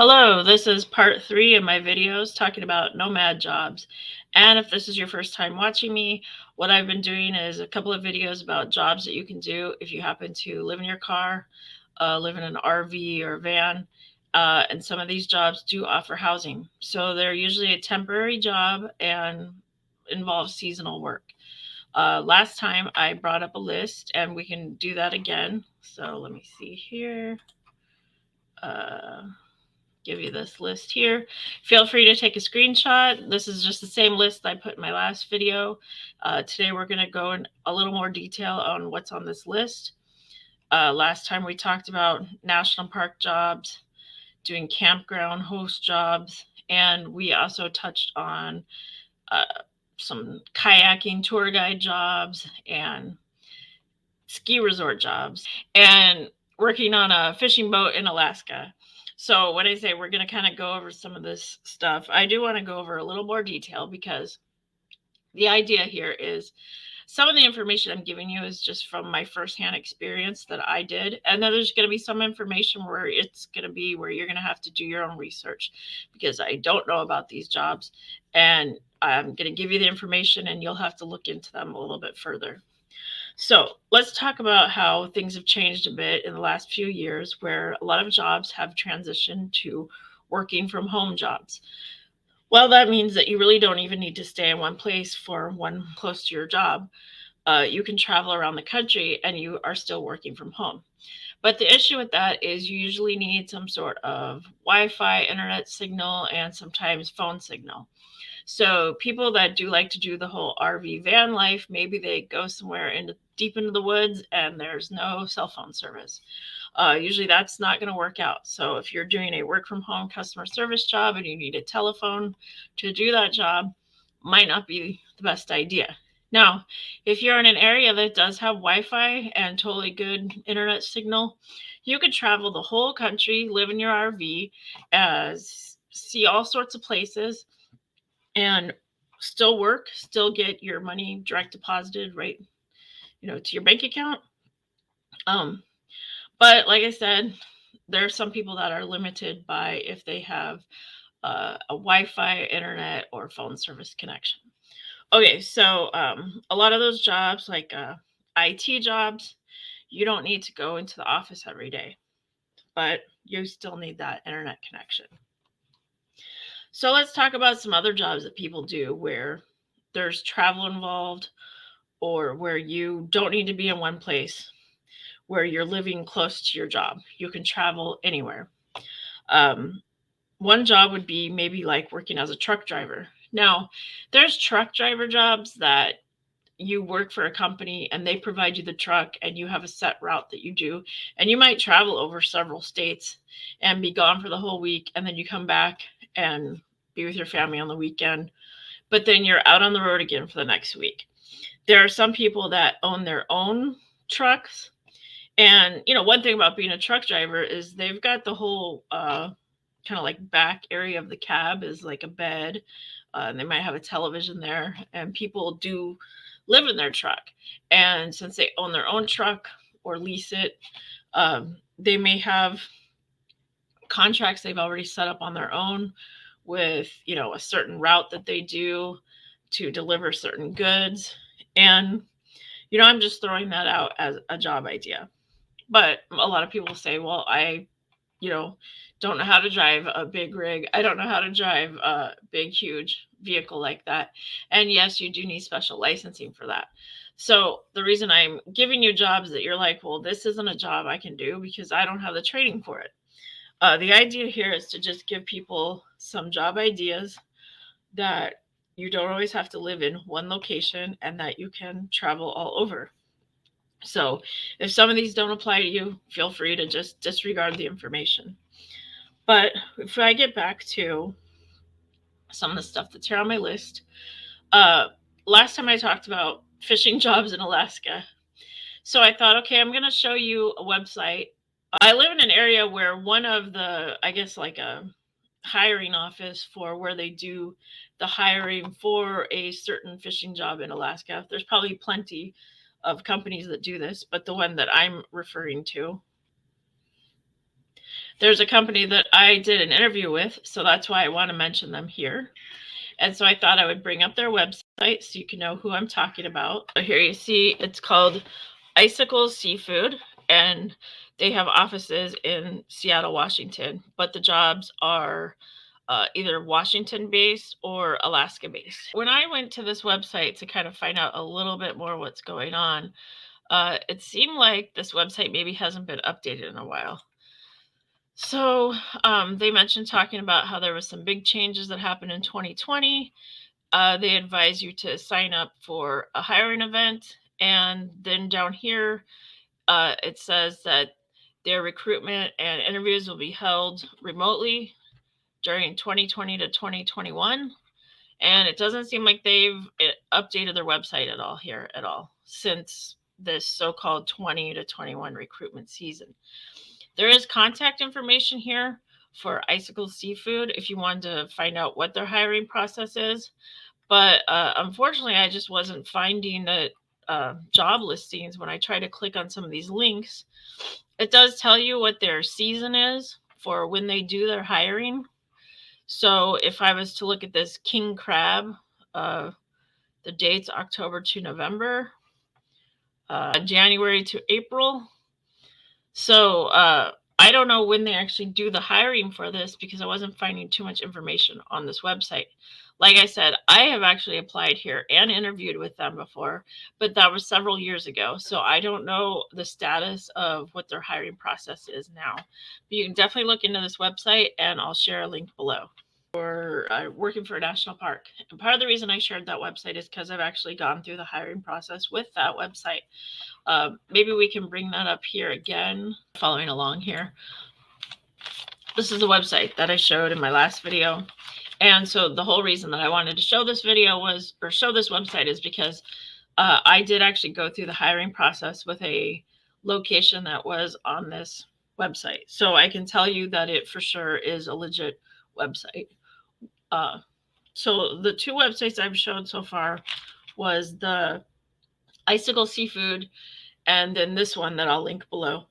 Hello, this is part 3 of my videos talking about Nomad Jobs. And if this is your first time watching me, what I've been doing is a couple of videos about jobs that you can do if you happen to live in your car, live in an RV or van. And some of these jobs do offer housing. So they're usually a temporary job and involve seasonal work. Last time I brought up a list and we can do that again. So let me see here. Uh, Give you this list here. Feel free to take a screenshot. This is just the same list I put in my last video. Today we're going to go in a little more detail on what's on this list. Last time we talked about national park jobs, doing campground host jobs, and we also touched on uh, some kayaking tour guide jobs and ski resort jobs, and working on a fishing boat in Alaska. So when I say we're going to kind of go over some of this stuff, I do want to go over a little more detail because the idea here is some of the information I'm giving you is just from my firsthand experience that I did. And then there's going to be some information where it's going to be where you're going to have to do your own research because I don't know about these jobs. And I'm going to give you the information and you'll have to look into them a little bit further. So let's talk about how things have changed a bit in the last few years, where a lot of jobs have transitioned to working from home jobs. Well, that means that you really don't even need to stay in one place for one close to your job. You can travel around the country and you are still working from home. But the issue with that is you usually need some sort of Wi Fi, internet signal, and sometimes phone signal. So people that do like to do the whole RV van life, maybe they go somewhere deep into the woods and there's no cell phone service. Usually that's not going to work out. So if you're doing a work from home customer service job and you need a telephone to do that job, might not be the best idea. Now, if you're in an area that does have Wi-Fi and totally good internet signal, you could travel the whole country, live in your RV, see all sorts of places, and still work, still get your money direct deposited right, to your bank account. Um, but like I said, there are some people that are limited by if they have a Wi-Fi, internet, or phone service connection. Okay, so a lot of those jobs, like IT jobs, you don't need to go into the office every day, but you still need that internet connection. So let's talk about some other jobs that people do where there's travel involved or where you don't need to be in one place, where you're living close to your job. You can travel anywhere. Um, One job would be maybe like working as a truck driver. Now, there's truck driver jobs that you work for a company and they provide you the truck and you have a set route that you do. And you might travel over several states and be gone for the whole week. And then you come back and be with your family on the weekend. But then you're out on the road again for the next week. There are some people that own their own trucks. And, one thing about being a truck driver is they've got the whole kind of like back area of the cab is like a bed. And they might have a television there. And people do live in their truck. And since they own their own truck or lease it, they may have contracts they've already set up on their own with, a certain route that they do to deliver certain goods. And, I'm just throwing that out as a job idea. But a lot of people say, well, I, don't know how to drive a big rig. I don't know how to drive a big, huge vehicle like that. And yes, you do need special licensing for that. So the reason I'm giving you jobs that you're like, well, this isn't a job I can do because I don't have the training for it. The idea here is to just give people some job ideas that you don't always have to live in one location and that you can travel all over. So if some of these don't apply to you, feel free to just disregard the information. But if I get back to some of the stuff that's here on my list, uh, last time I talked about fishing jobs in Alaska. So I thought, okay, I'm going to show you a website. I live in an area where one of the, I guess, like a hiring office for where they do the hiring for a certain fishing job in Alaska. There's probably plenty of companies that do this, but the one that I'm referring to, There's a company that I did an interview with, so that's why I want to mention them here. And so I thought I would bring up their website so you can know who I'm talking about. So here you see it's called Icicle Seafood, and they have offices in Seattle, Washington, but the jobs are either Washington based or Alaska based. When I went to this website to kind of find out a little bit more what's going on, it seemed like this website maybe hasn't been updated in a while. So they mentioned talking about how there was some big changes that happened in 2020. They advise you to sign up for a hiring event. And then down here, it says that their recruitment and interviews will be held remotely during 2020 to 2021. And it doesn't seem like they've updated their website at all here at all since this so-called 20 to 21 recruitment season. There is contact information here for Icicle Seafood if you wanted to find out what their hiring process is. But unfortunately, I just wasn't finding the job listings when I try to click on some of these links. It does tell you what their season is for when they do their hiring. So if I was to look at this king crab, the date's October to November, January to April. So I don't know when they actually do the hiring for this because I wasn't finding too much information on this website. Like I said, I have actually applied here and interviewed with them before, but that was several years ago. So I don't know the status of what their hiring process is now. But you can definitely look into this website, and I'll share a link below. For working for a national park. And part of the reason I shared that website is because I've actually gone through the hiring process with that website. Maybe we can bring that up here again, following along here. This is the website that I showed in my last video. And so the whole reason that I wanted to show this video was, or show this website, is because I did actually go through the hiring process with a location that was on this website. So I can tell you that it for sure is a legit website. So the two websites I've shown so far was the Icicle Seafood and then this one that I'll link below.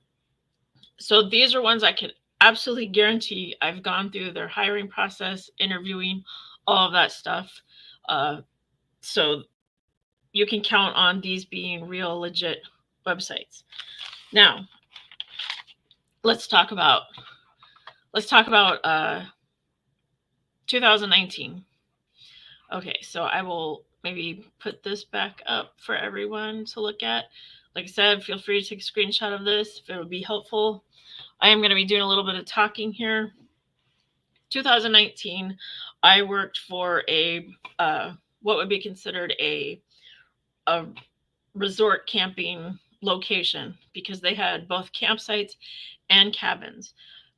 So these are ones I can absolutely guarantee I've gone through their hiring process, interviewing, all of that stuff. So you can count on these being real legit websites. Now, let's talk about 2019. Okay, so I will maybe put this back up for everyone to look at. Like I said, feel free to take a screenshot of this if it would be helpful. I am going to be doing a little bit of talking here. 2019, I worked for a what would be considered a resort camping location because they had both campsites and cabins.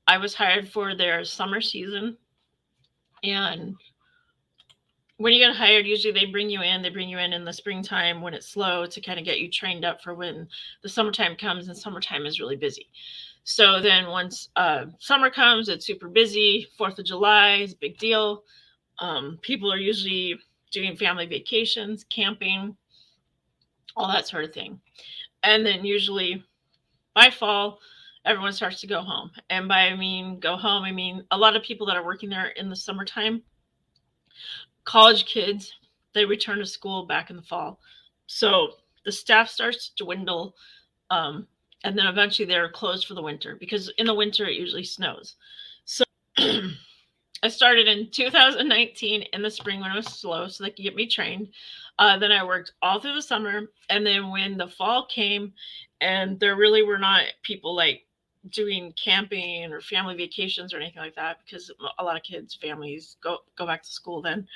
I was hired for their summer season, and when you get hired, usually they bring you in in the springtime when it's slow to kind of get you trained up for when the summertime comes, and summertime is really busy. So then once summer comes, it's super busy. 4th of July is a big deal. People are usually doing family vacations, camping, all that sort of thing. And then usually by fall, everyone starts to go home. And by go home, I mean a lot of people that are working there in the summertime, college kids, they return to school back in the fall. So the staff starts to dwindle, and then eventually they're closed for the winter because in the winter it usually snows. So I started in 2019 in the spring when it was slow so they could get me trained. Then I worked all through the summer, and then when the fall came and there really were not people like doing camping or family vacations or anything like that because a lot of kids' families go back to school then.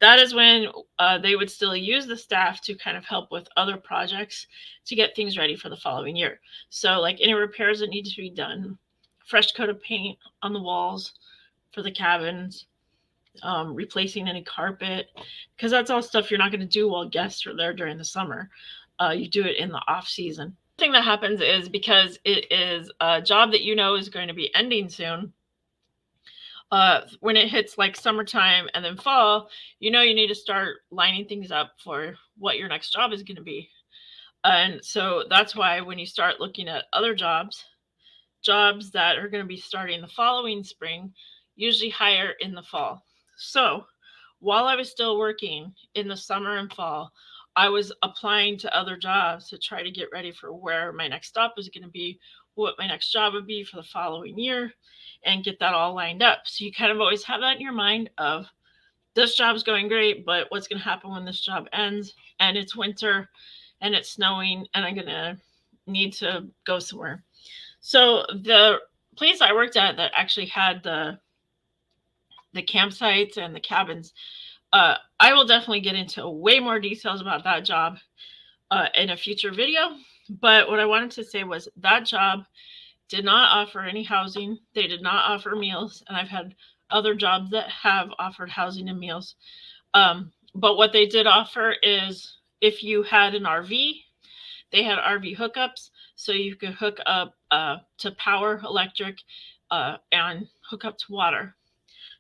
That is when they would still use the staff to kind of help with other projects to get things ready for the following year. So like any repairs that need to be done, fresh coat of paint on the walls for the cabins, replacing any carpet, because that's all stuff you're not going to do while guests are there during the summer. You do it in the off season. The thing that happens is because it is a job that is going to be ending soon, when it hits like summertime and then fall, you need to start lining things up for what your next job is going to be. And so that's why when you start looking at other jobs, jobs that are going to be starting the following spring usually hire in the fall. So while I was still working in the summer and fall, I was applying to other jobs to try to get ready for where my next stop was going to be, what my next job would be for the following year, and get that all lined up. So you kind of always have that in your mind of, this job's going great, but what's going to happen when this job ends and it's winter and it's snowing and I'm going to need to go somewhere. So the place I worked at that actually had the campsites and the cabins, I will definitely get into way more details about that job in a future video. But what I wanted to say was that job did not offer any housing. They did not offer meals. And I've had other jobs that have offered housing and meals. But what they did offer is, if you had an RV, they had RV hookups. So you could hook up to power, electric, and hook up to water.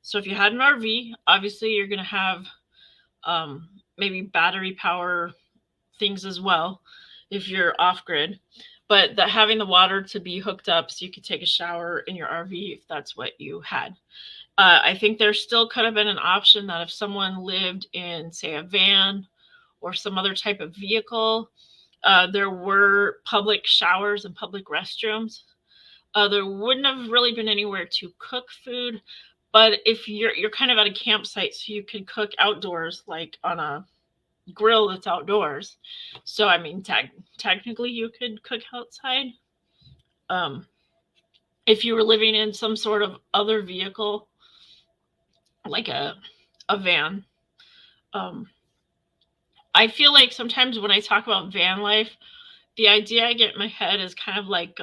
So if you had an RV, obviously you're going to have maybe battery power things as well if you're off grid. But having the water to be hooked up so you could take a shower in your RV if that's what you had. I think there still could have been an option that if someone lived in, say, a van or some other type of vehicle, there were public showers and public restrooms. There wouldn't have really been anywhere to cook food, but if you're kind of at a campsite, so you can cook outdoors, like on a grill that's outdoors. So I mean, technically you could cook outside. If you were living in some sort of other vehicle, like a van, I feel like sometimes when I talk about van life, the idea I get in my head is kind of like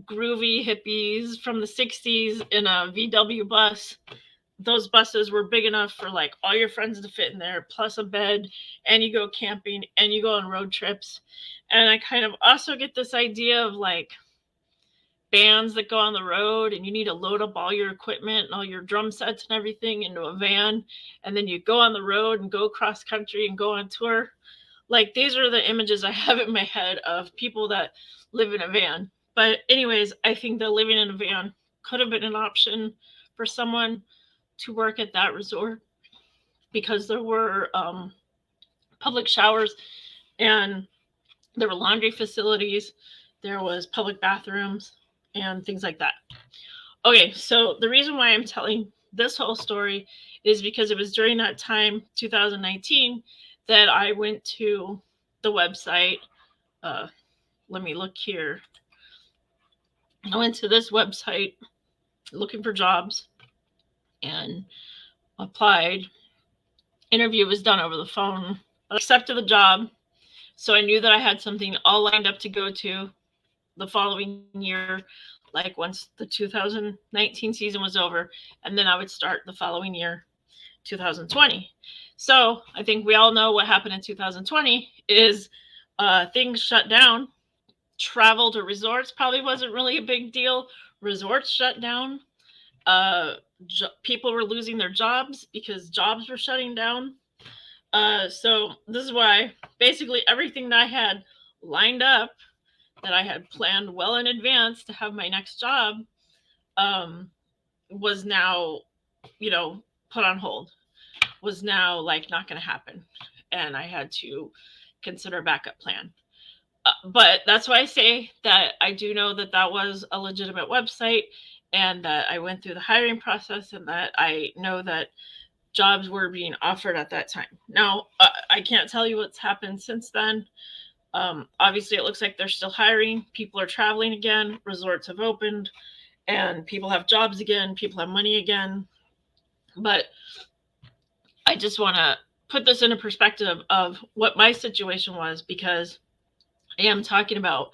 groovy hippies from the 60s in a VW bus. Those buses were big enough for like all your friends to fit in there, plus a bed, and you go camping and you go on road trips. And I kind of also get this idea of like bands that go on the road and you need to load up all your equipment and all your drum sets and everything into a van, and then you go on the road and go cross country and go on tour. Like, these are the images I have in my head of people that live in a van. But anyways, I think that living in a van could have been an option for someone to work at that resort, because there were public showers and there were laundry facilities, there was public bathrooms and things like that. Okay, so the reason why I'm telling this whole story is because it was during that time, 2019, that I went to the website. Let me look here. I went to this website looking for jobs and applied. Interview was done over the phone. I accepted the job. So I knew that I had something all lined up to go to the following year, like once the 2019 season was over, and then I would start the following year, 2020. So I think we all know what happened in 2020 is things shut down. Travel to resorts probably wasn't really a big deal. Resorts shut down. People were losing their jobs because jobs were shutting down. So this is why basically everything that I had lined up, that I had planned well in advance to have my next job, was now, put on hold, was now like not going to happen. And I had to consider a backup plan. But that's why I say that I do know that that was a legitimate website, and that I went through the hiring process, and that I know that jobs were being offered at that time. Now, I can't tell you what's happened since then. Obviously, it looks like they're still hiring. People are traveling again. Resorts have opened, and people have jobs again. People have money again. But I just want to put this into perspective of what my situation was, because I am talking about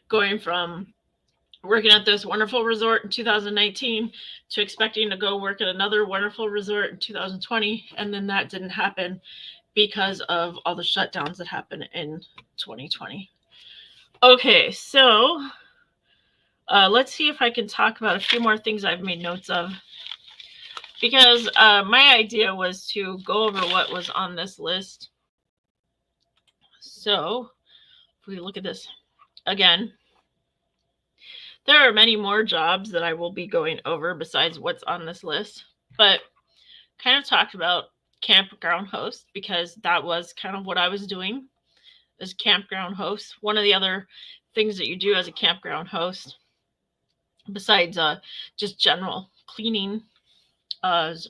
going from working at this wonderful resort in 2019 to expecting to go work at another wonderful resort in 2020. And then that didn't happen because of all the shutdowns that happened in 2020. Okay, so let's see if I can talk about a few more things I've made notes of. Because my idea was to go over what was on this list. So if we look at this again, There are many more jobs that I will be going over besides what's on this list, but kind of talked about campground host because that was kind of what I was doing as campground host. One of the other things that you do as a campground host, besides just general cleaning, is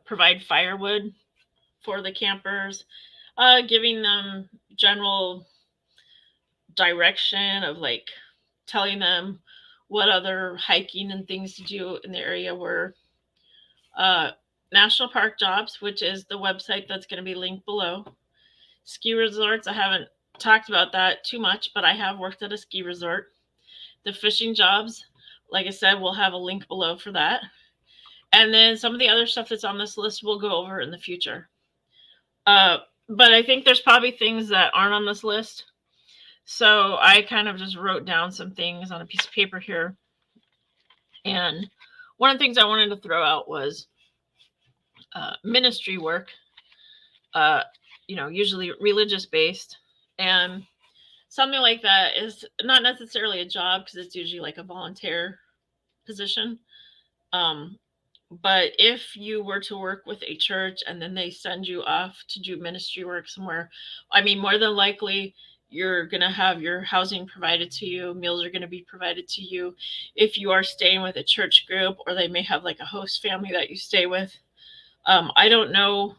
provide firewood for the campers, giving them general direction of like telling them what other hiking and things to do in the area were. National Park Jobs, which is the website that's going to be linked below. Ski resorts, I haven't talked about that too much, but I have worked at a ski resort. The fishing jobs, like I said, we'll have a link below for that. And then some of the other stuff that's on this list we'll go over in the future. But I think there's probably things that aren't on this list. So I kind of just wrote down some things on a piece of paper here. And one of the things I wanted to throw out was ministry work, usually religious based. And something like that is not necessarily a job because it's usually like a volunteer position. But if you were to work with a church and then they send you off to do ministry work somewhere, I mean, more than likely you're going to have your housing provided to you. Meals are going to be provided to you. If you are staying with a church group, or they may have like a host family that you stay with. I don't know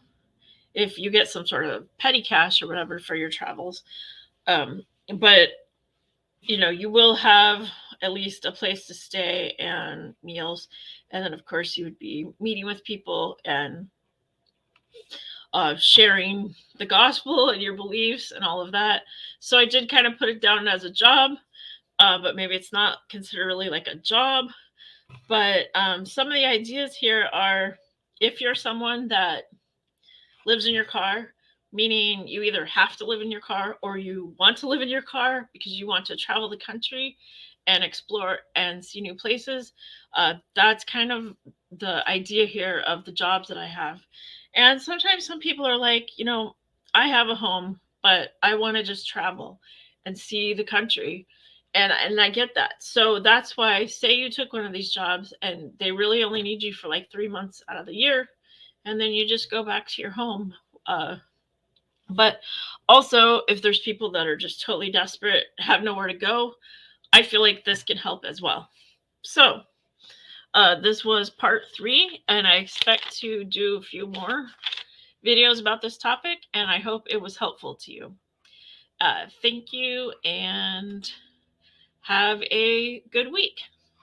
if you get some sort of petty cash or whatever for your travels. But you will have at least a place to stay and meals. And then, of course, you would be meeting with people and sharing the gospel and your beliefs and all of that. So I did kind of put it down as a job, but maybe it's not considered really like a job. But some of the ideas here are, if you're someone that lives in your car, meaning you either have to live in your car or you want to live in your car because you want to travel the country and explore and see new places. That's kind of the idea here of the jobs that I have. And sometimes some people are like, I have a home, but I want to just travel and see the country. And I get that. So that's why, say you took one of these jobs and they really only need you for like 3 months out of the year, and then you just go back to your home. But also, if there's people that are just totally desperate, have nowhere to go, I feel like this can help as well. So this was part 3, and I expect to do a few more videos about this topic, and I hope it was helpful to you. Thank you, and have a good week.